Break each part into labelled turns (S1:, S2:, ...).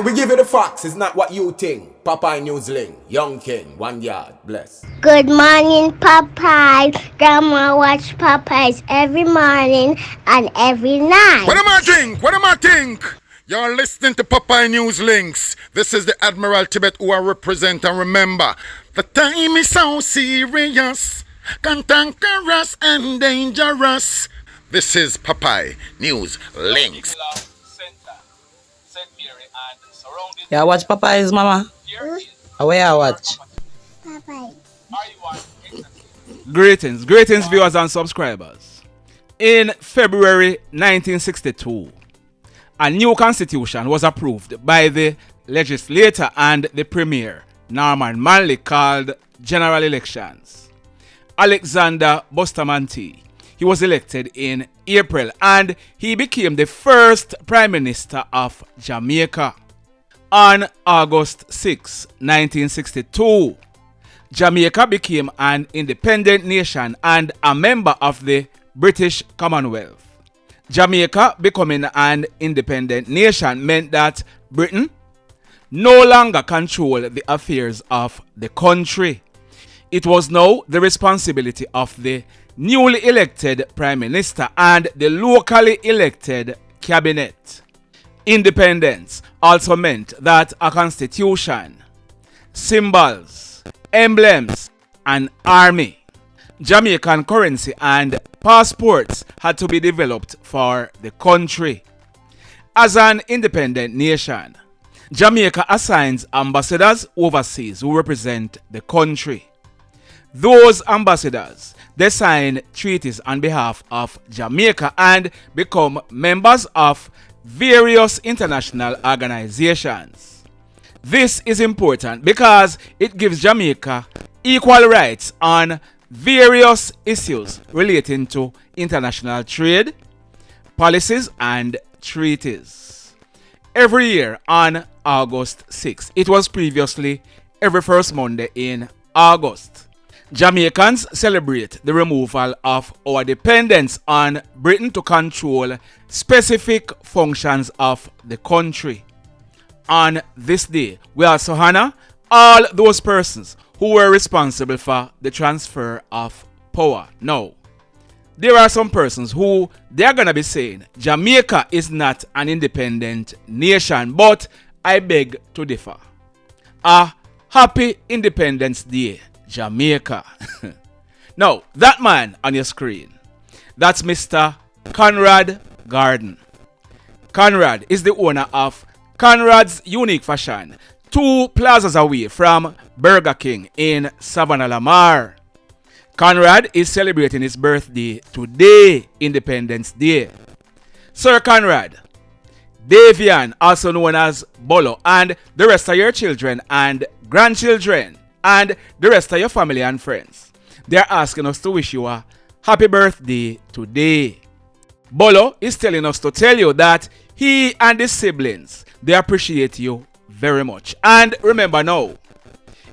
S1: We give you the facts, it's not what you think. Popeye Newsling, Young King, 1 yard, bless.
S2: Good morning, Popeye. Grandma watch Popeyes every morning and every night.
S3: What am I think? What am I think? You're listening to Popeye News Links. This is the Admiral Tibet who I represent, and remember, the time is so serious, cantankerous and dangerous. This is Popeye News Links.
S4: Yeah, watch Popeyes, mama. Where you watch?
S2: Popeye.
S5: Greetings viewers and subscribers. In February 1962, a new constitution was approved by the legislature and the premier, Norman Manley, called General Elections. Alexander Bustamante, he was elected in April and he became the first Prime Minister of Jamaica. On August 6, 1962, Jamaica became an independent nation and a member of the British Commonwealth. Jamaica becoming an independent nation meant that Britain no longer controlled the affairs of the country. It was now the responsibility of the newly elected Prime Minister and the locally elected cabinet. Independence also meant that a constitution, symbols, emblems, an army, Jamaican currency and passports had to be developed for the country. As an independent nation, Jamaica assigns ambassadors overseas who represent the country. Those ambassadors, they sign treaties on behalf of Jamaica and become members of various international organizations. This is important because it gives Jamaica equal rights on various issues relating to international trade, policies, and treaties. Every year on August 6, it was previously every first Monday in August, Jamaicans celebrate the removal of our dependence on Britain to control specific functions of the country. On this day, we also honor all those persons who were responsible for the transfer of power. Now, there are some persons who they're gonna be saying Jamaica is not an independent nation, but I beg to differ. A happy Independence Day, Jamaica. Now, that man on your screen, that's Mr. Conrad Garden. Conrad is the owner of Conrad's Unique Fashion, 2 plazas away from Burger King in Savannah Lamar. Conrad is celebrating his birthday today, Independence Day. Sir Conrad, Davian, also known as Bolo, and the rest of your children and grandchildren, and the rest of your family and friends, they are asking us to wish you a happy birthday today. Bolo is telling us to tell you that he and his siblings, they appreciate you very much. And remember now,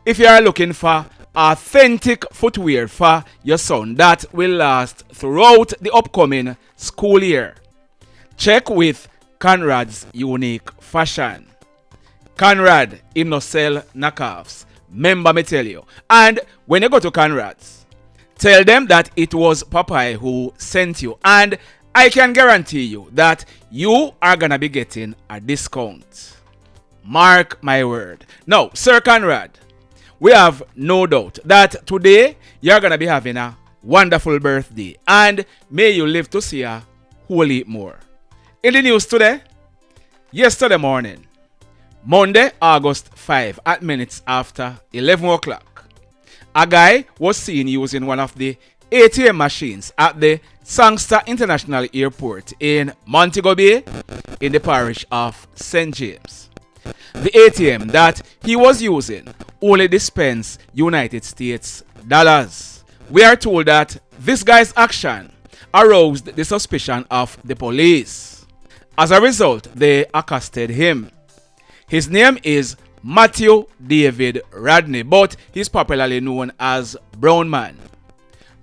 S5: if you are looking for authentic footwear for your son that will last throughout the upcoming school year, check with Conrad's Unique Fashion. Conrad, him no sell knockoffs. Remember me tell you. And when you go to Conrad's, tell them that it was Popeye who sent you. And I can guarantee you that you are gonna be getting a discount. Mark my word. Now, Sir Conrad, we have no doubt that today you're gonna be having a wonderful birthday. And may you live to see a whole heap more. In the news today, yesterday morning, Monday, August 5, at minutes after 11 o'clock, a guy was seen using one of the ATM machines at the Sangster International Airport in Montego Bay in the parish of St. James. The ATM that he was using only dispensed United States dollars. We are told that this guy's action aroused the suspicion of the police. As a result, they accosted him. His name is Mathew David Rodney, but he's popularly known as Brown Man.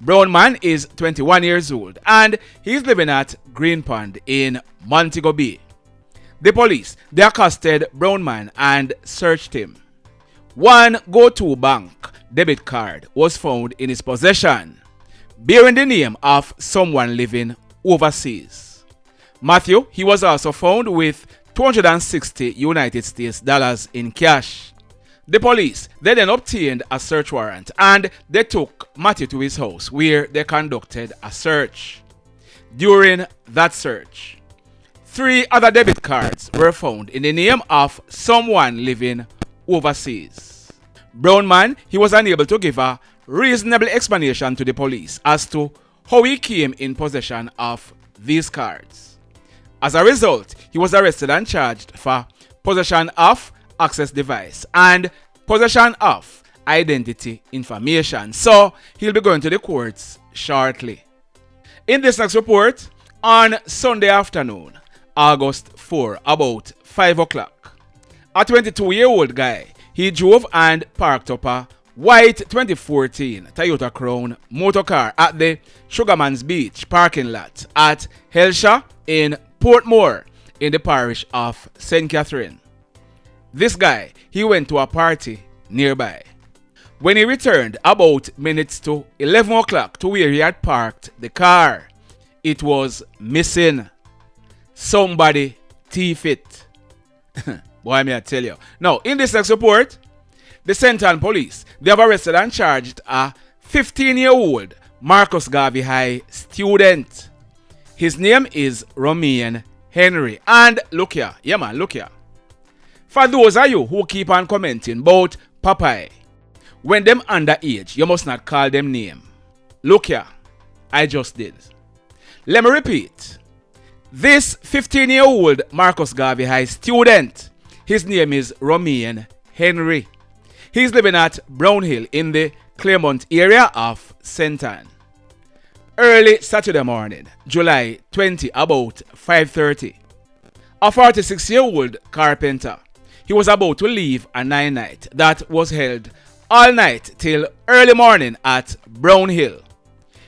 S5: Brown Man is 21 years old and he's living at Green Pond in Montego Bay. The police, they accosted Brown Man and searched him. One go-to bank debit card was found in his possession, bearing the name of someone living overseas. Mathew, he was also found with 260 United States dollars in cash. The police, they then obtained a search warrant and they took Mathew to his house where they conducted a search. During that search, 3 other debit cards were found in the name of someone living overseas. Brown Man, he was unable to give a reasonable explanation to the police as to how he came in possession of these cards. As a result, he was arrested and charged for possession of access device and possession of identity information. So he'll be going to the courts shortly. In this next report, on Sunday afternoon, August 4, about 5 o'clock, a 22-year-old guy, he drove and parked up a white 2014 Toyota Crown motor car at the Sugarman's Beach parking lot at Helshaw in Portmore in the parish of St. Catherine. This guy, he went to a party nearby. When he returned about minutes to 11 o'clock to where he had parked the car, it was missing. Somebody thief it. Boy, may I tell you. Now, in this next report, the Senton police, they have arrested and charged a 15-year-old Marcus Garvey High student. His name is Romaine Henry. And look here. Yeah, man, look here. For those of you who keep on commenting about Popeye, when them underage, you must not call them name. Look here. I just did. Let me repeat. This 15-year-old Marcus Garvey High student, his name is Romaine Henry. He's living at Brownhill in the Claremont area of Senton. Early Saturday morning, July 20, about 5:30, a 46-year-old carpenter, he was about to leave a night that was held all night till early morning at Brownhill.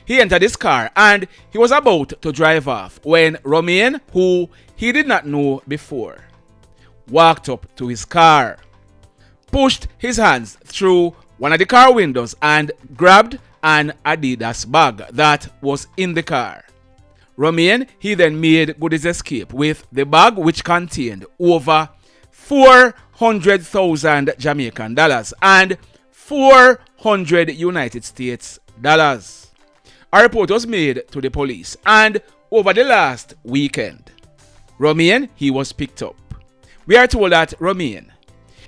S5: He entered his car and he was about to drive off when Romaine, who he did not know before, walked up to his car, pushed his hands through one of the car windows and grabbed an Adidas bag that was in the car. Romaine, he then made good his escape with the bag, which contained over 400,000 Jamaican dollars and 400 United States dollars. A report was made to the police, and over the last weekend, Romaine, he was picked up. We are told that Romaine,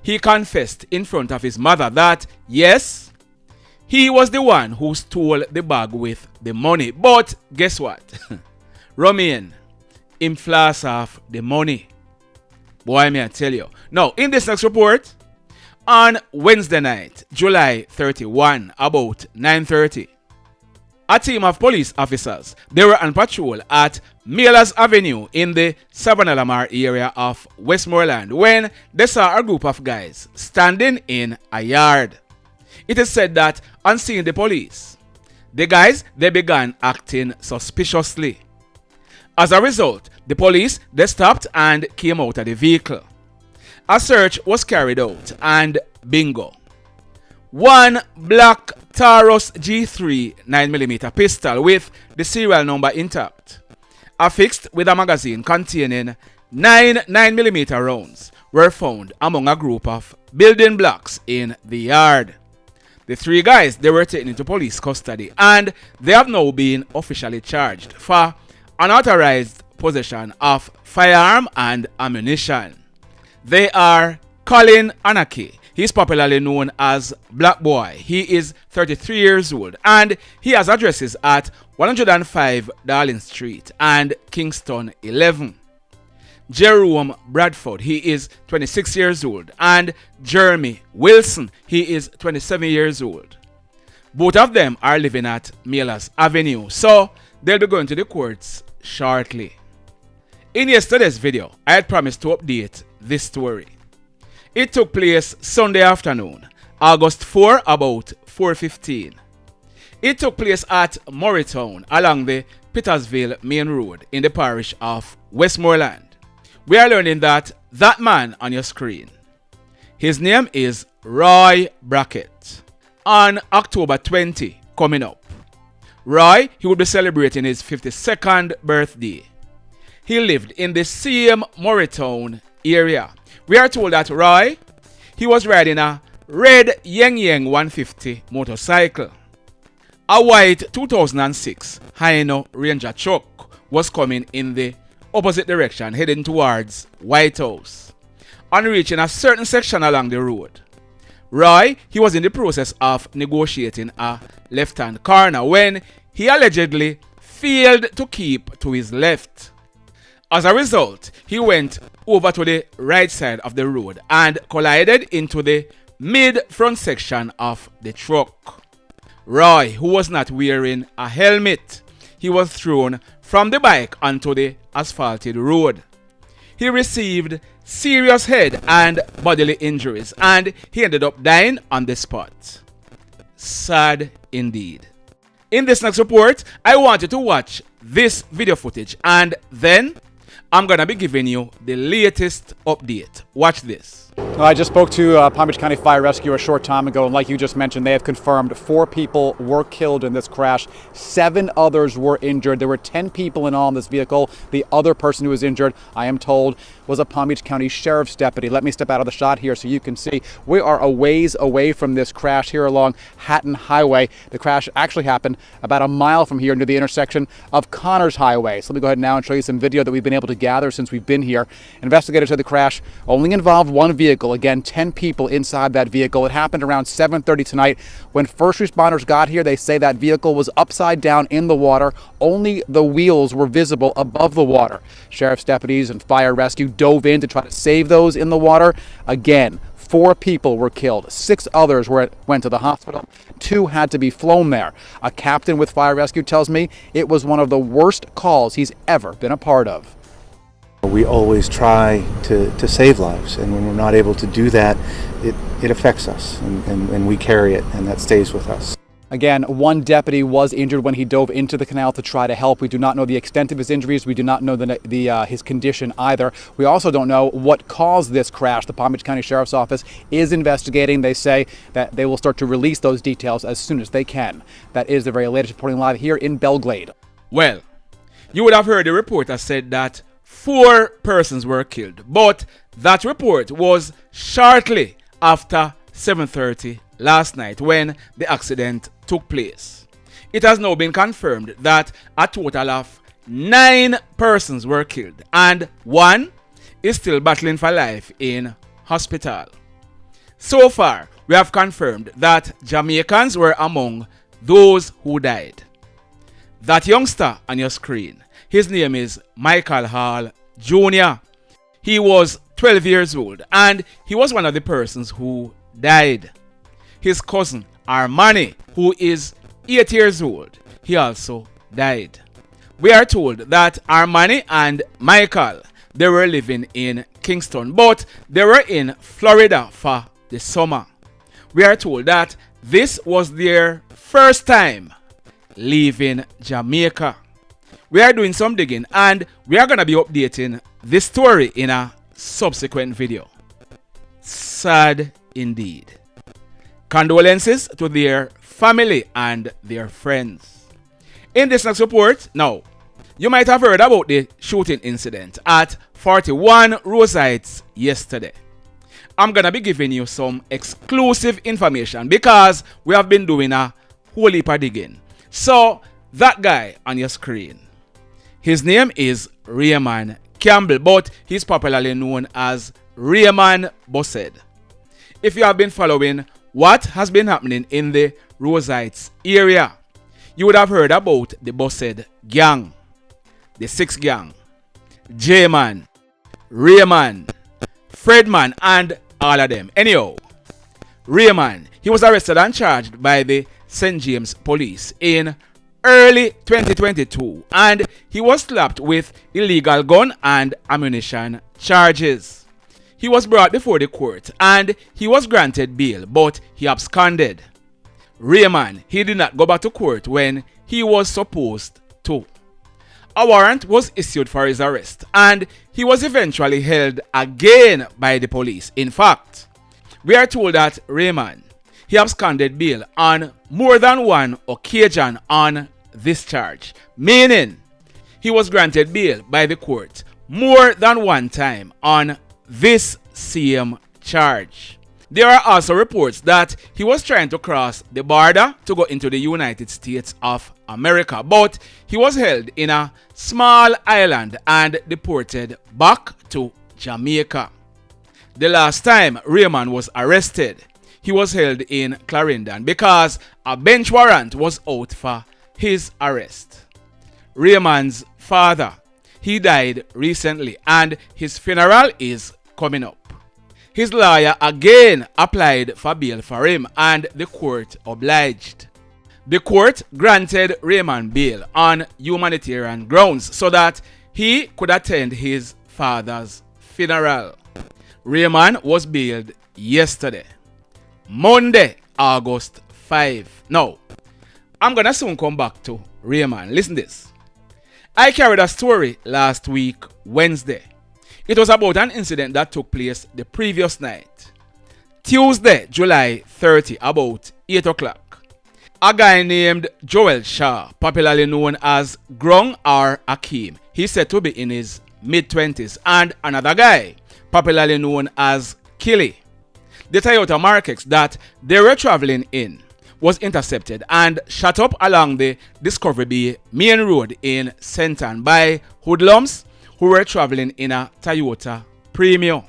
S5: he confessed in front of his mother that, yes, he was the one who stole the bag with the money. But guess what? Romaine, him floss off the money. Boy, may I tell you. Now, in this next report, on Wednesday night, July 31, about 9:30, a team of police officers, they were on patrol at Millers Avenue in the Savannah Lamar area of Westmoreland when they saw a group of guys standing in a yard. It is said that on seeing the police, the guys, they began acting suspiciously. As a result, the police, they stopped and came out of the vehicle. A search was carried out and bingo. One black Taurus G3 9mm pistol with the serial number intact, affixed with a magazine containing 9 9mm rounds, were found among a group of building blocks in the yard. The 3 guys, they were taken into police custody and they have now been officially charged for unauthorized possession of firearm and ammunition. They are Collin Annakie. He's popularly known as Blackboy. He is 33 years old and he has addresses at 105 Darling Street and Kingston 11. Jerome Bradford, he is 26 years old, and Jurmmy Wilson, he is 27 years old. Both of them are living at Millers Avenue, so they'll be going to the courts shortly. In yesterday's video, I had promised to update this story. It took place Sunday afternoon, August 4, about 4:15. It took place at Murraytown along the Petersville Main Road in the parish of Westmoreland, we are learning that that man on your screen, his name is Roy Brackett. On October 20 coming up, Roy, he will be celebrating his 52nd birthday. He lived in the same Moritown area. We are told that Roy, he was riding a red Yeng Yeng 150 motorcycle. A white 2006 Hino Ranger truck was coming in the opposite direction, heading towards White House. On reaching a certain section along the road, Roy, he was in the process of negotiating a left-hand corner when he allegedly failed to keep to his left. As a result, he went over to the right side of the road and collided into the mid-front section of the truck. Roy, who was not wearing a helmet, he was thrown from the bike onto the asphalted road. He received serious head and bodily injuries and he ended up dying on the spot. Sad indeed. In this next report, I want you to watch this video footage and then I'm going to be giving you the latest update. Watch this.
S6: I just spoke to Palm Beach County Fire Rescue a short time ago, and like you just mentioned, they have confirmed 4 people were killed in this crash. 7 others were injured. There were 10 people in all in this vehicle. The other person who was injured, I am told, was a Palm Beach County Sheriff's deputy. Let me step out of the shot here so you can see. We are a ways away from this crash here along Hatton Highway. The crash actually happened about a mile from here near the intersection of Connors Highway. So let me go ahead now and show you some video that we've been able to gather since we've been here. Investigators said the crash only involved one vehicle. Again, 10 people inside that vehicle. It happened around 7:30 tonight. When first responders got here, they say that vehicle was upside down in the water. Only the wheels were visible above the water. Sheriff's deputies and fire rescue dove in to try to save those in the water. Again, 4 people were killed. 6 others went to the hospital. 2 had to be flown there. A captain with fire rescue tells me it was one of the worst calls he's ever been a part of.
S7: We always try to save lives, and when we're not able to do that, it affects us, and we carry it, and that stays with us.
S6: Again, 1 deputy was injured when he dove into the canal to try to help. We do not know the extent of his injuries. We do not know his condition either. We also don't know what caused this crash. The Palm Beach County Sheriff's Office is investigating. They say that they will start to release those details as soon as they can. That is the very latest reporting live here in Belglade.
S5: Well, you would have heard the reporter said that 4 persons were killed, but that report was shortly after 7:30 last night when the accident took place. It has now been confirmed that a total of 9 persons were killed and 1 is still battling for life in hospital. So far, we have confirmed that Jamaicans were among those who died. That youngster on your screen, his name is Michael Hall Jr. He was 12 years old and he was one of the persons who died. His cousin Armani, who is 8 years old, he also died. We are told that Armani and Michael, they were living in Kingston, but they were in Florida for the summer. We are told that this was their first time leaving Jamaica. We are doing some digging and we are going to be updating this story in a subsequent video. Sad indeed. Condolences to their family and their friends. In this next report, now, you might have heard about the shooting incident at 41 Rosites yesterday. I'm going to be giving you some exclusive information because we have been doing a whole heap of digging. So, that guy on your screen, his name is Rayman Campbell, but he's popularly known as Rayman Busshead. If you have been following what has been happening in the Rosites area, you would have heard about the Busshead gang, the 6 gang, J-Man, Rayman, Fredman, and all of them. Anyhow, Rayman, he was arrested and charged by the St. James police in early 2022 and he was slapped with illegal gun and ammunition charges. He was brought before the court and he was granted bail, but he absconded. Rayman, he did not go back to court when he was supposed to. A warrant was issued for his arrest and he was eventually held again by the police. In fact, we are told that Rayman, he absconded bail on more than one occasion on this charge, meaning he was granted bail by the court more than one time on this same charge. There are also reports that he was trying to cross the border to go into the United States of America, but he was held in a small island and deported back to Jamaica. The last time Raymond was arrested, he was held in Clarendon because a bench warrant was out for his arrest. Raymond's father, he died recently and his funeral is coming up. His lawyer again applied for bail for him and the court obliged. The court granted Raymond bail on humanitarian grounds so that he could attend his father's funeral. Raymond was bailed yesterday, Monday, August 5. Now, I'm gonna soon come back to Raymond. Listen this. I carried a story last week, Wednesday. It was about an incident that took place the previous night. Tuesday, July 30, about 8 o'clock. A guy named Joel Shaw, popularly known as Grung or Akeem, he's said to be in his mid-20s, and another guy, popularly known as KlLLED. The Toyota Mark-X that they were traveling in was intercepted and shot up along the Discovery Bay main road in Senton by hoodlums who were traveling in a Toyota Premio.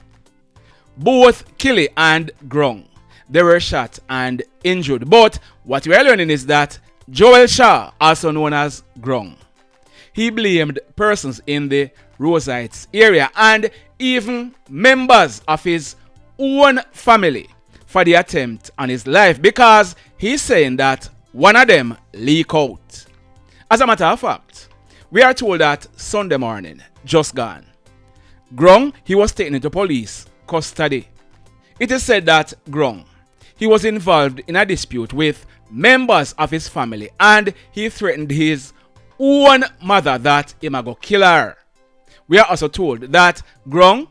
S5: Both KlLLED and Grung, they were shot and injured, but what we are learning is that Joel Shaw, also known as Grung, he blamed persons in the Rosites area and even members of his own family for the attempt on his life because he's saying that one of them leaked out. As a matter of fact, we are told that Sunday morning, just gone, Grung, he was taken into police custody. It is said that Grung, he was involved in a dispute with members of his family and he threatened his own mother that he might go kill her. We are also told that Grung,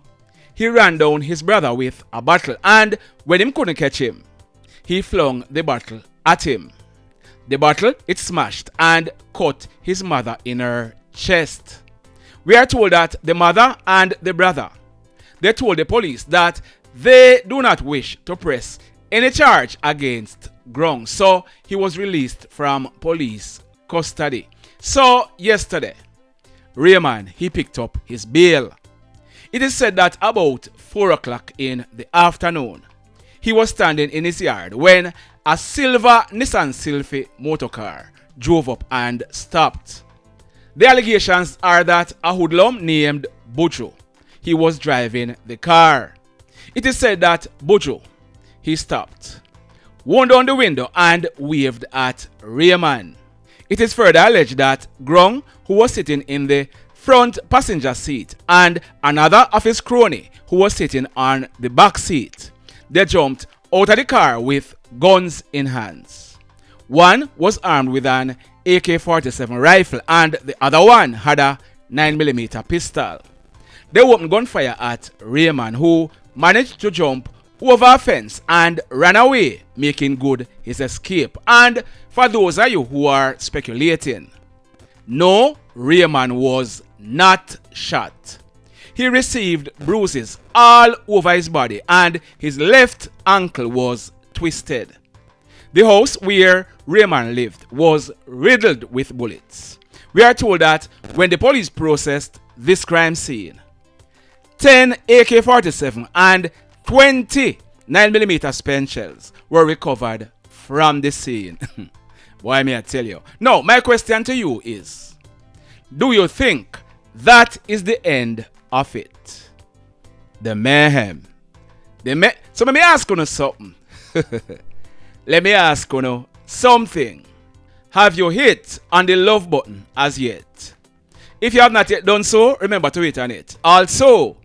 S5: he ran down his brother with a bottle and when him couldn't catch him, he flung the bottle at him. The bottle, it smashed and cut his mother in her chest. We are told that the mother and the brother, they told the police that they do not wish to press any charge against Grung, so he was released from police custody. So yesterday, Raymond, he picked up his bail. It is said that about 4 o'clock in the afternoon, he was standing in his yard when a silver Nissan Sylphy motorcar drove up and stopped. The allegations are that a hoodlum named Buju, he was driving the car. It is said that Buju, he stopped, wound down the window and waved at Raymond. It is further alleged that Grung, who was sitting in the front passenger seat, and another of his crony who was sitting on the back seat, they jumped out of the car with guns in hands. One was armed with an AK-47 rifle and the other one had a 9mm pistol. They opened gunfire at Raymond, who managed to jump over a fence and ran away, making good his escape. And for those of you who are speculating, no, Raymond was not shot. He received bruises all over his body and his left ankle was twisted. The house where Raymond lived was riddled with bullets. We are told that when the police processed this crime scene, 10 AK-47 and 20 9mm spent shells were recovered from the scene. Why may I tell you? Now, my question to you is, do you think that is the end of it? The mayhem. So let me ask you something. Let me ask you something. Have you hit on the love button as yet? If you have not yet done so, remember to hit on it. Also,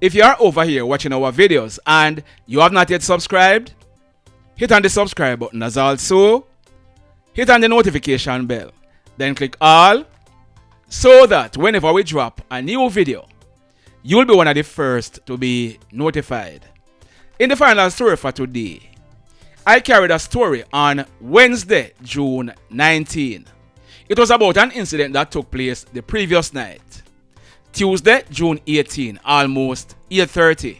S5: if you are over here watching our videos and you have not yet subscribed, hit on the subscribe button as also. Hit on the notification bell. Then click all so that whenever we drop a new video, you'll be one of the first to be notified. In the final story for today, I carried a story on Wednesday, June 19. It was about an incident that took place the previous night. Tuesday, June 18, almost 8:30.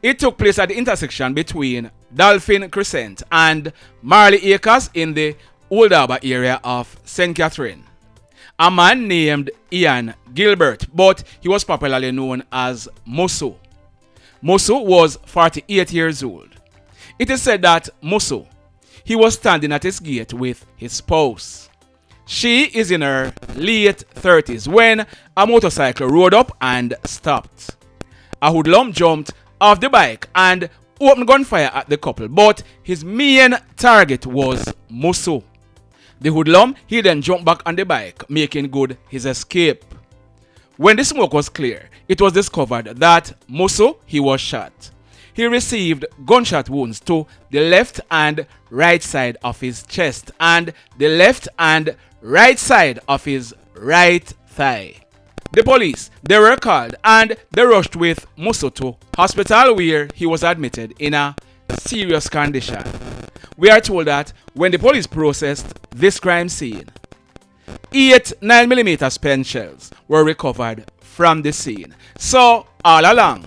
S5: It took place at the intersection between Dolphin Crescent and Marley Acres in the Old Harbour area of St. Catherine. A man named Ian Gilbert, but he was popularly known as Mussu. Mussu was 48 years old. It is said that Mussu, he was standing at his gate with his spouse. She is in her late 30s when a motorcycle rode up and stopped. A hoodlum jumped off the bike and opened gunfire at the couple, but his main target was Mussu. The hoodlum, he then jumped back on the bike, making good his escape. When the smoke was clear, it was discovered that Mussu, he was shot. He received gunshot wounds to the left and right side of his chest and the left and right side of his right thigh. The police, they were called and they rushed with Mussu to hospital where he was admitted in a serious condition. We are told that when the police processed this crime scene, 8 9mm spent shells were recovered from the scene. So all along,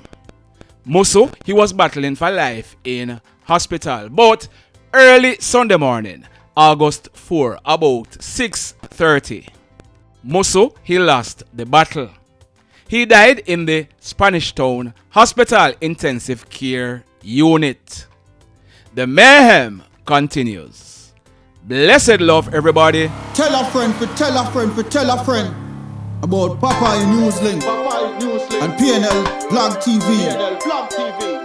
S5: Mussu, he was battling for life in hospital. But early Sunday morning, August 4, about 6:30, Mussu, he lost the battle. He died in the Spanish Town Hospital Intensive Care Unit. The mayhem continues. Blessed love, everybody.
S8: Tell a friend for tell a friend for tell a friend about Popeye Newslink and PNL Vlog TV.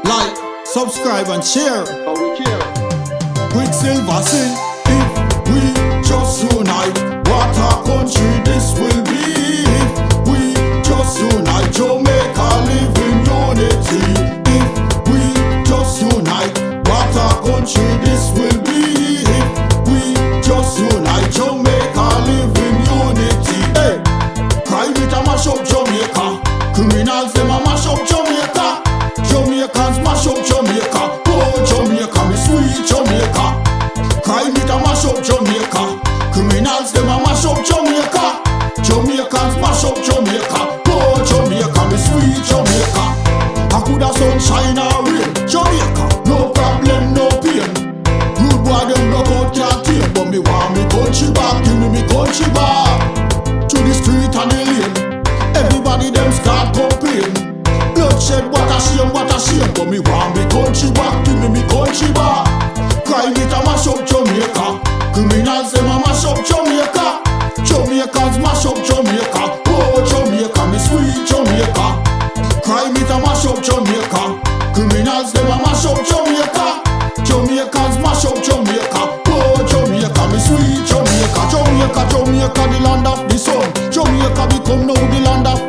S8: Like, subscribe and share. Quicksilver sing, if we just unite, what a country this will be. If we just unite, Jamaica live in unity. If we just unite, what a country this will be. If we just unite, Jamaica live in unity. Hey, crime it a mash up Jamaica. Criminals them a mash up Jamaica. Jamaicans mash up Jamaica. Oh Jamaica, me sweet Jamaica. Crime it a mash up Jamaica. Criminals them a mash up Jamaica. Jamaicans mash up Jamaica. Oh Jamaica, me sweet Jamaica. I coulda sunshine or rain. Jamaica, no problem, no pain. Rude boy them knock out can't tame, but me want me country back. Give me country back. To the street and the lane, everybody them start complain. Bloodshed, what a shame, but me want me country back. Give me country back. Crime it a mash up Jamaica. Criminals them a mash up Jamaica. Jamaicans mash up Jamaica. Oh Jamaica, me sweet Jamaica. Crime it a mash up Jamaica. Criminals them a mash up Jamaica. Jamaicans mash up Jamaica. Oh Jamaica, me sweet Jamaica. Jamaica, Jamaica, the land of the sun. Jamaica become now the land of